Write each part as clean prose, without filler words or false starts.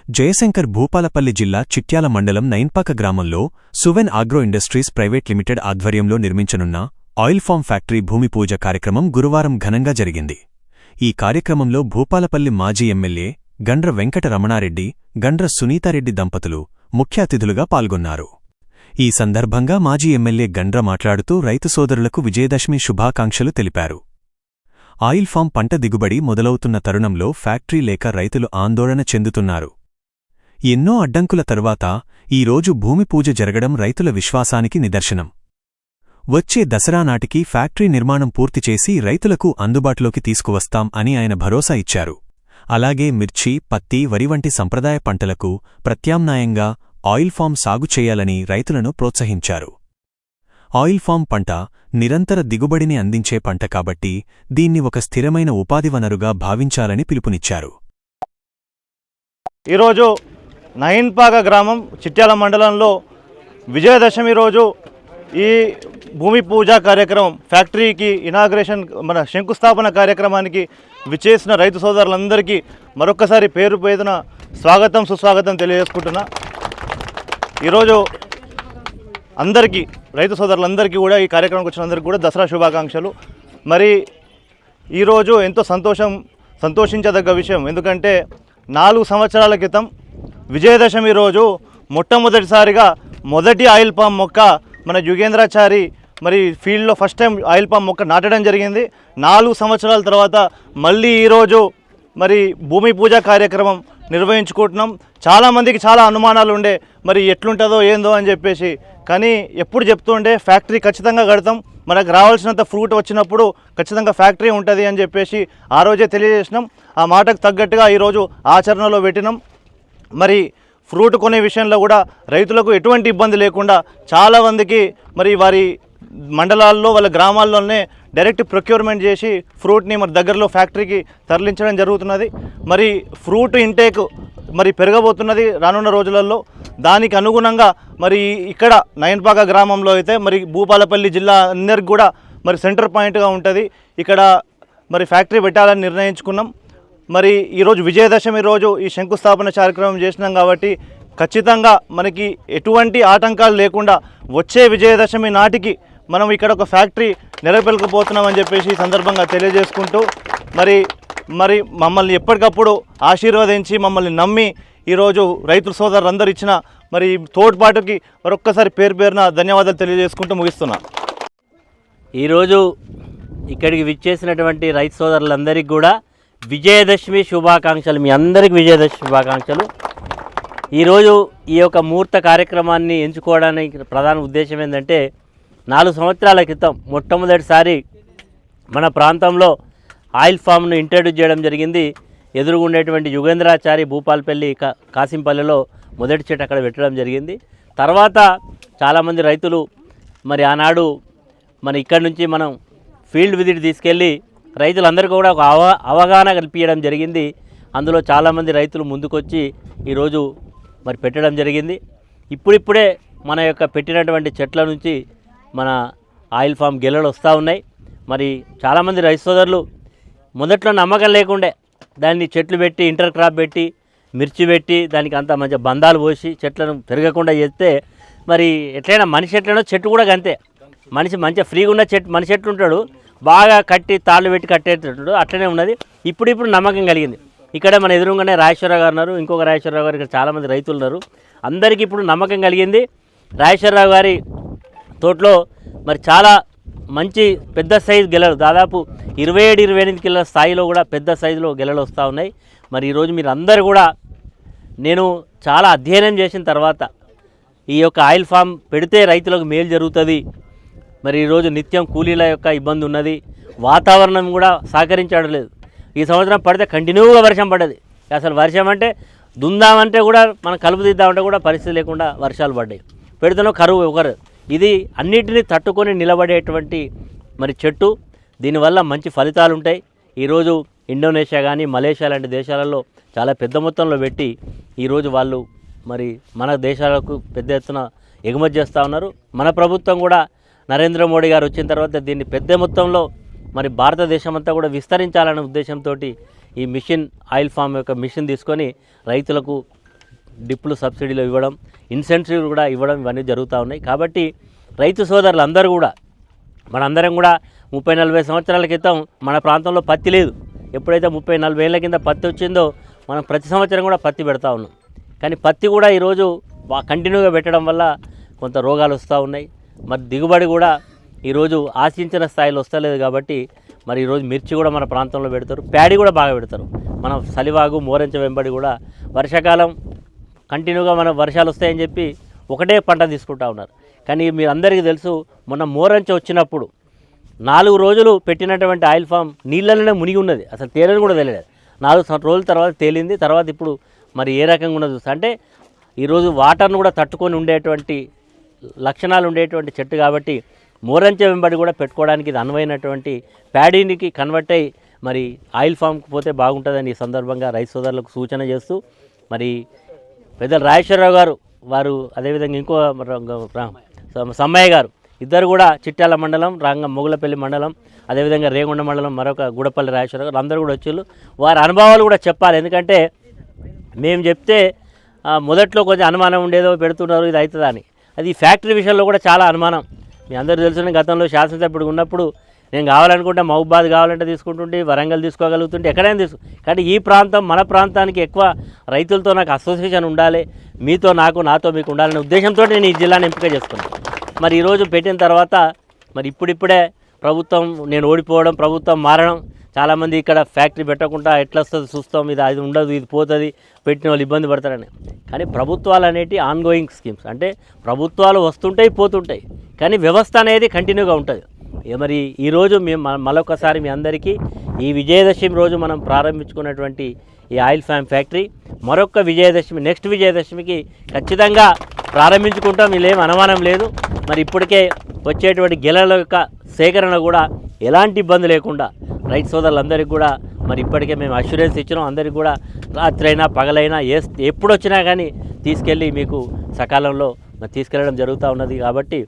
జయశంకర్ భూపాలపల్లి జిల్లా చిట్యాల మండలం నైన్పాక గ్రామంలో Suven agro industries private limited ఆధ్వర్యంలో నిర్మించనున్న ఆయిల్ ఫామ్ ఫ్యాక్టరీ భూమి పూజ కార్యక్రమం గురువారం ఘనంగా జరిగింది. ఈ కార్యక్రమంలో భూపాలపల్లి మాజీ ఎమ్మెల్యే గండ్ర వెంకట రమణారెడ్డి, గండ్ర సునీతారెడ్డి దంపతులు ముఖ్య అతిథులుగా పాల్గొన్నారు. ఈ సందర్భంగా మాజీ ఎమ్మెల్యే గండ్ర మాట్లాడుతూ రైతు సోదరులకు విజయదశమి శుభాకాంక్షలు తెలిపారు. ఆయిల్ ఫామ్ పంట దిగుబడి మొదలవుతున్న తరుణంలో ఫ్యాక్టరీ లేక రైతులు ఆందోళన చెందుతున్నారు. ఎన్నో అడ్డంకుల తరువాత ఈరోజు భూమి పూజ జరగడం రైతుల విశ్వాసానికి నిదర్శనం. వచ్చే దసరా నాటికి ఫ్యాక్టరీ నిర్మాణం పూర్తిచేసి రైతులకు అందుబాటులోకి తీసుకువస్తాం అని ఆయన భరోసా ఇచ్చారు. అలాగే మిర్చి, పత్తి, వరి వంటి సంప్రదాయ పంటలకు ప్రత్యామ్నాయంగా ఆయిల్ ఫామ్ సాగు చేయాలని రైతులను ప్రోత్సహించారు. ఆయిల్ ఫామ్ పంట నిరంతర దిగుబడిని అందించే పంట కాబట్టి దీన్ని ఒక స్థిరమైన ఉపాధి వనరుగా భావించాలని పిలుపునిచ్చారు. ఈరోజు నైన్పాక గ్రామం చిట్యాల మండలంలో విజయదశమి రోజు ఈ భూమి పూజా కార్యక్రమం ఫ్యాక్టరీకి ఇనాగ్రేషన్ మన శంకుస్థాపన కార్యక్రమానికి విచ్చేసిన రైతు సోదరులందరికీ మరొక్కసారి పేరు పేరున స్వాగతం సుస్వాగతం తెలియజేసుకుంటున్నా. ఈరోజు అందరికీ రైతు సోదరులందరికీ కూడా ఈ కార్యక్రమానికి వచ్చిన అందరికీ కూడా దసరా శుభాకాంక్షలు. మరి ఈరోజు ఎంతో సంతోషించదగ్గ విషయం. ఎందుకంటే 4 సంవత్సరాల క్రితం విజయదశమి రోజు మొట్టమొదటిసారిగా మొదటి ఆయిల్ పామ్ మొక్క మన యుగేంద్రాచారి మరి ఫీల్డ్లో ఫస్ట్ టైం ఆయిల్ పామ్ మొక్క నాటడం జరిగింది. 4 సంవత్సరాల తర్వాత మళ్ళీ ఈరోజు మరి భూమి పూజ కార్యక్రమం నిర్వహించుకుంటున్నాం. చాలామందికి చాలా అనుమానాలు ఉండే మరి ఎట్లుంటుందో ఏందో అని చెప్పేసి, కానీ ఎప్పుడు చెప్తూ ఉండే ఫ్యాక్టరీ ఖచ్చితంగా కడతాం, మనకు రావాల్సినంత ఫ్రూట్ వచ్చినప్పుడు ఖచ్చితంగా ఫ్యాక్టరీ ఉంటుంది అని చెప్పేసి ఆ రోజే తెలియజేసినాం. ఆ మాటకు తగ్గట్టుగా ఈరోజు ఆచరణలో పెట్టినాం. మరి ఫ్రూట్ కొనే విషయంలో కూడా రైతులకు ఎటువంటి ఇబ్బంది లేకుండా చాలామందికి మరి వారి మండలాల్లో వాళ్ళ గ్రామాల్లోనే డైరెక్ట్ ప్రొక్యూర్మెంట్ చేసి ఫ్రూట్ని మరి దగ్గరలో ఫ్యాక్టరీకి తరలించడం జరుగుతున్నది. మరి ఫ్రూట్ ఇంటేక్ మరి పెరగబోతున్నది రానున్న రోజులలో. దానికి అనుగుణంగా మరి ఇక్కడ నైన్పాక గ్రామంలో అయితే మరి భూపాలపల్లి జిల్లా అందరికి కూడా మరి సెంటర్ పాయింట్గా ఉంటుంది. ఇక్కడ మరి ఫ్యాక్టరీ పెట్టాలని నిర్ణయించుకున్నాం. మరి ఈరోజు విజయదశమి రోజు ఈ శంకుస్థాపన కార్యక్రమం చేసినాం కాబట్టి ఖచ్చితంగా మనకి ఎటువంటి ఆటంకాలు లేకుండా వచ్చే విజయదశమి నాటికి మనం ఇక్కడ ఒక ఫ్యాక్టరీ నెరవేర్చకపోతున్నామని చెప్పేసి ఈ సందర్భంగా తెలియజేసుకుంటూ మరి మమ్మల్ని ఎప్పటికప్పుడు ఆశీర్వదించి మమ్మల్ని నమ్మి ఈరోజు రైతు సోదరులందరూ ఇచ్చిన మరి తోడ్పాటుకి మరొక్కసారి పేరున ధన్యవాదాలు తెలియజేసుకుంటూ ముగిస్తున్నా. ఈరోజు ఇక్కడికి విచ్చేసినటువంటి రైతు సోదరులందరికీ కూడా విజయదశమి శుభాకాంక్షలు. మీ అందరికీ విజయదశమి శుభాకాంక్షలు. ఈరోజు ఈ యొక్క ముహూర్త కార్యక్రమాన్ని ఎంచుకోవడానికి ప్రధాన ఉద్దేశం ఏంటంటే 4 సంవత్సరాల క్రితం మొట్టమొదటిసారి మన ప్రాంతంలో ఆయిల్ ఫామ్ను ఇంట్రడ్యూస్ చేయడం జరిగింది. ఎదురుగుండేటువంటి యుగేంద్రాచారి భూపాలపల్లి కాసింపల్లిలో మొదటి చెట్టు అక్కడ పెట్టడం జరిగింది. తర్వాత చాలామంది రైతులు మరి ఆనాడు ఇక్కడి నుంచి మనం ఫీల్డ్ విజిట్ తీసుకెళ్ళి రైతులందరికీ కూడా ఒక అవగాహన కల్పించడం జరిగింది. అందులో చాలామంది రైతులు ముందుకొచ్చి ఈరోజు మరి పెట్టడం జరిగింది. ఇప్పుడిప్పుడే మన యొక్క పెట్టినటువంటి చెట్ల నుంచి మన ఆయిల్ ఫామ్ గెలలు వస్తూ ఉన్నాయి. మరి చాలామంది రైతు సోదరులు మొదట్లో నమ్మకం లేకుండే దాన్ని చెట్లు పెట్టి ఇంటర్ క్రాప్ పెట్టి మిర్చి పెట్టి దానికి అంత మంచి బంధాలు పోసి చెట్లను పెరగకుండా చేస్తే మరి ఎట్లయినా మనిషి ఎట్లనో చెట్టు కూడా అంతే. మనిషి మంచిగా ఫ్రీగా ఉన్న మనిషి ఎట్లుంటాడు, బాగా కట్టి తాళ్ళు పెట్టి కట్టేటట్టు అట్లనే ఉన్నది. ఇప్పుడు నమ్మకం కలిగింది. ఇక్కడ మన ఎదురుగానే రాజేశ్వరరావు గారు ఉన్నారు, ఇంకొక రాజేశ్వరరావు గారు, ఇక్కడ చాలామంది రైతులు ఉన్నారు. అందరికీ ఇప్పుడు నమ్మకం కలిగింది. రాజేశ్వరరావు గారి తోటలో మరి చాలా మంచి పెద్ద సైజు గెలలు, దాదాపు 27-28 కిలోల స్థాయిలో కూడా పెద్ద సైజులో గెలలు వస్తూ ఉన్నాయి. మరి ఈరోజు మీరు అందరూ కూడా నేను చాలా అధ్యయనం చేసిన తర్వాత ఈ యొక్క ఆయిల్ ఫామ్ పెడితే రైతులకు మేలు జరుగుతుంది. మరి ఈరోజు నిత్యం కూలీల యొక్క ఇబ్బంది ఉన్నది, వాతావరణం కూడా సహకరించడం లేదు. ఈ సంవత్సరం పడితే కంటిన్యూగా వర్షం పడ్డది. అసలు వర్షం అంటే దుందామంటే కూడా మనం కలుపు తీద్దామంటే కూడా పరిస్థితి లేకుండా వర్షాలు పడ్డాయి. పెడుతున్న కరువు ఒకరు. ఇది అన్నిటినీ తట్టుకొని నిలబడేటువంటి మరి చెట్టు. దీనివల్ల మంచి ఫలితాలు ఉంటాయి. ఈరోజు ఇండోనేషియా కానీ మలేషియా లాంటి దేశాలలో చాలా పెద్ద మొత్తంలో పెట్టి ఈరోజు వాళ్ళు మరి మన దేశాలకు పెద్ద ఎత్తున ఎగుమతి చేస్తూ ఉన్నారు. మన ప్రభుత్వం కూడా నరేంద్ర మోడీ గారు వచ్చిన తర్వాత దీన్ని పెద్ద మొత్తంలో మరి భారతదేశం అంతా కూడా విస్తరించాలనే ఉద్దేశంతో ఈ మిషన్ ఆయిల్ ఫామ్ యొక్క మిషన్ తీసుకొని రైతులకు డిప్లు సబ్సిడీలో ఇవ్వడం, ఇన్సెంటివ్ కూడా ఇవ్వడం ఇవన్నీ జరుగుతూ ఉన్నాయి. కాబట్టి రైతు సోదరులు అందరూ కూడా మనందరం కూడా 30-40 సంవత్సరాల క్రితం మన ప్రాంతంలో పత్తి లేదు. ఎప్పుడైతే 30-40 ఏళ్ళ కింద పత్తి వచ్చిందో మనం ప్రతి సంవత్సరం కూడా పత్తి పెడతా ఉన్నాం. కానీ పత్తి కూడా ఈరోజు కంటిన్యూగా పెట్టడం వల్ల కొంత రోగాలు వస్తూ ఉన్నాయి. మరి దిగుబడి కూడా ఈరోజు ఆశించిన స్థాయిలో వస్తలేదు. కాబట్టి మరి ఈరోజు మిర్చి కూడా మన ప్రాంతంలో పెడతారు, ప్యాడీ కూడా బాగా పెడతారు. మనం సలివాగు మోరంచ వెంబడి కూడా వర్షాకాలం కంటిన్యూగా మన వర్షాలు వస్తాయని చెప్పి ఒకటే పంట తీసుకుంటా ఉన్నారు. కానీ మీరు అందరికీ తెలుసు, మొన్న మోరంచ వచ్చినప్పుడు 4 రోజులు పెట్టినటువంటి ఆయిల్ ఫామ్ నీళ్ళలోనే మునిగి ఉన్నది. అసలు తేలని కూడా తెలియలేదు. 4 రోజుల తర్వాత తేలింది. తర్వాత ఇప్పుడు మరి ఏ రకంగా ఉన్నది చూస్తే అంటే ఈరోజు వాటర్ను కూడా తట్టుకొని ఉండేటువంటి లక్షణాలు ఉండేటువంటి చెట్టు. కాబట్టి మోరంచ వెంబడి కూడా పెట్టుకోవడానికి ఇది అనువైనటువంటి ప్యాడీనికి కన్వర్ట్ అయ్యి మరి ఆయిల్ ఫామ్కి పోతే బాగుంటుందని ఈ సందర్భంగా రైతు సోదరులకు సూచన చేస్తూ మరి పెద్దలు రాజేశ్వరరావు గారు వారు అదేవిధంగా ఇంకో సమ్మయ్య గారు ఇద్దరు కూడా చిట్యాల మండలం, మొగులపల్లి మండలం, అదేవిధంగా రేగొండ మండలం మరొక గూడపల్లి రాజేశ్వరరావు గారు అందరూ కూడా వచ్చారు. వారి అనుభవాలు కూడా చెప్పాలి. ఎందుకంటే మేము చెప్తే మొదట్లో కొంచెం అనుమానం ఉండేదో పెడుతున్నారు ఇది అవుతుందా అని. అది ఫ్యాక్టరీ విషయంలో కూడా చాలా అనుమానం. మీ అందరూ తెలుసుకుని గతంలో శాసనసభ్యుడు ఉన్నప్పుడు నేను కావాలనుకుంటే మహబూబాద్ కావాలంటే తీసుకుంటుంటే, వరంగల్ తీసుకోగలుగుతుంటే ఎక్కడైనా కానీ ఈ ప్రాంతం మన ప్రాంతానికి ఎక్కువ రైతులతో నాకు అసోసియేషన్ ఉండాలి, మీతో నాతో మీకు ఉండాలనే ఉద్దేశంతో నేను ఈ జిల్లాను ఎంపిక చేసుకున్నాను. మరి ఈరోజు పెట్టిన తర్వాత మరి ఇప్పుడిప్పుడే ప్రభుత్వం నేను ఓడిపోవడం, ప్రభుత్వం మారడం, చాలామంది ఇక్కడ ఫ్యాక్టరీ పెట్టకుండా ఎట్లా వస్తుంది చూస్తాం, అది ఉండదు, ఇది పోతుంది, పెట్టిన వాళ్ళు ఇబ్బంది పడతారని. కానీ ప్రభుత్వాలు అనేటి ఆన్గోయింగ్ స్కీమ్స్, అంటే ప్రభుత్వాలు వస్తుంటాయి పోతుంటాయి, కానీ వ్యవస్థ అనేది కంటిన్యూగా ఉంటుంది. మరి ఈరోజు మేము మరొకసారి మీ అందరికీ ఈ విజయదశమి రోజు మనం ప్రారంభించుకున్నటువంటి ఈ ఆయిల్ ఫామ్ ఫ్యాక్టరీ మరొక విజయదశమి, నెక్స్ట్ విజయదశమికి ఖచ్చితంగా ప్రారంభించుకుంటాం. ఇదేం అనుమానం లేదు. మరి ఇప్పటికే వచ్చేటువంటి గెలల యొక్క సేకరణ కూడా ఎలాంటి ఇబ్బంది లేకుండా రైతు సోదరులందరికీ కూడా మరి ఇప్పటికే మేము అష్యూరెన్స్ ఇచ్చినాం. అందరికీ కూడా రాత్రైనా పగలైనా ఎప్పుడు వచ్చినా కానీ తీసుకెళ్ళి మీకు సకాలంలో తీసుకెళ్ళడం జరుగుతూ ఉన్నది. కాబట్టి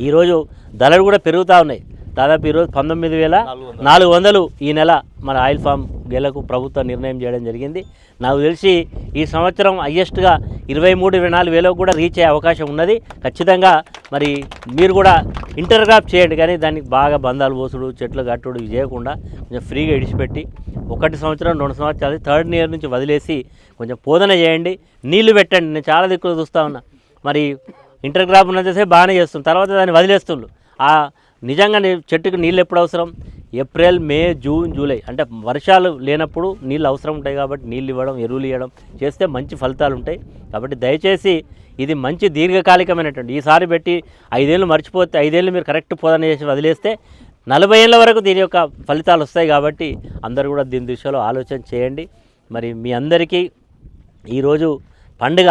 ఈరోజు ధరలు కూడా పెరుగుతూ ఉన్నాయి. దాదాపు ఈరోజు 19,400 ఈ నెల మన ఆయిల్ ఫామ్ గెలకు ప్రభుత్వం నిర్ణయం చేయడం జరిగింది. నాకు తెలిసి ఈ సంవత్సరం హయ్యెస్ట్గా 23-24 వేలకు కూడా రీచ్ అయ్యే అవకాశం ఉన్నది. ఖచ్చితంగా మరి మీరు కూడా ఇంటర్ క్రాప్ చేయండి, కానీ దానికి బాగా బంధాలు పోసుడు, చెట్లు కట్టుడు ఇవి చేయకుండా కొంచెం ఫ్రీగా ఇడిచిపెట్టి 1 సంవత్సరం 2 సంవత్సరాలు 3rd ఇయర్ నుంచి వదిలేసి కొంచెం పోదన చేయండి, నీళ్లు పెట్టండి. నేను చాలా దిక్కులు చూస్తూ ఉన్నా, మరి ఇంటర్ క్రాప్ ఉన్నంతసేపు బాగానే చేస్తుంది, తర్వాత దాన్ని వదిలేస్తుండ్రు. నిజంగా చెట్టుకు నీళ్ళు ఎప్పుడు అవసరం? ఏప్రిల్, మే, జూన్, జూలై, అంటే వర్షాలు లేనప్పుడు నీళ్ళు అవసరం ఉంటాయి. కాబట్టి నీళ్ళు ఇవ్వడం, ఎరువులు ఇవ్వడం చేస్తే మంచి ఫలితాలు ఉంటాయి. కాబట్టి దయచేసి ఇది మంచి దీర్ఘకాలికమైనటువంటి, ఈసారి పెట్టి 5 ఏళ్ళు మర్చిపోతే 5 ఏళ్ళు మీరు కరెక్ట్ పోదన చేసి వదిలేస్తే 40 ఏళ్ళ వరకు దీని యొక్క ఫలితాలు వస్తాయి. కాబట్టి అందరూ కూడా దీని దిశలో ఆలోచన చేయండి. మరి మీ అందరికీ ఈరోజు పండుగ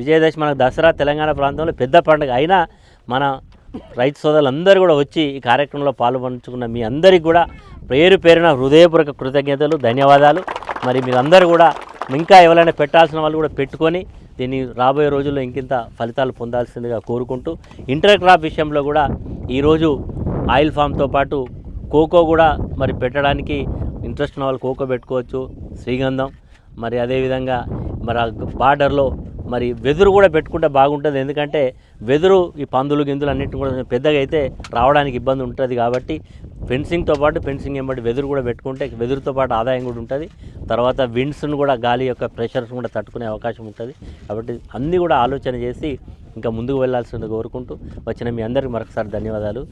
విజయదశమి, మనకు దసరా తెలంగాణ ప్రాంతంలో పెద్ద పండుగ అయినా మన రైతు సోదరులందరూ కూడా వచ్చి ఈ కార్యక్రమంలో పాల్పంచుకున్న మీ అందరికీ కూడా పేరున హృదయపూర్వక కృతజ్ఞతలు, ధన్యవాదాలు. మరి మీరందరూ కూడా ఇంకా ఎవరైనా పెట్టాల్సిన వాళ్ళు కూడా పెట్టుకొని దీన్ని రాబోయే రోజుల్లో ఇంకింత ఫలితాలు పొందాల్సిందిగా కోరుకుంటూ, ఇంటర్ క్రాప్ విషయంలో కూడా ఈరోజు ఆయిల్ ఫామ్తో పాటు కోకో కూడా మరి పెట్టడానికి ఇంట్రెస్ట్ ఉన్న వాళ్ళు కోకో పెట్టుకోవచ్చు, శ్రీగంధం, మరి అదేవిధంగా మరి బార్డర్లో మరి వెదురు కూడా పెట్టుకుంటే బాగుంటుంది. ఎందుకంటే వెదురు ఈ పందులు గిందులు అన్నింటిని కూడా పెద్దగా అయితే రావడానికి ఇబ్బంది ఉంటుంది. కాబట్టి ఫెన్సింగ్తో పాటు ఫెన్సింగ్ వెంబడి వెదురు కూడా పెట్టుకుంటే వెదురుతో పాటు ఆదాయం కూడా ఉంటుంది. తర్వాత విండ్స్ను కూడా, గాలి యొక్క ప్రెషర్స్ కూడా తట్టుకునే అవకాశం ఉంటుంది. కాబట్టి అన్నీ కూడా ఆలోచన చేసి ఇంకా ముందుకు వెళ్ళాల్సింది కోరుకుంటూ వచ్చిన మీ అందరికీ మరొకసారి ధన్యవాదాలు.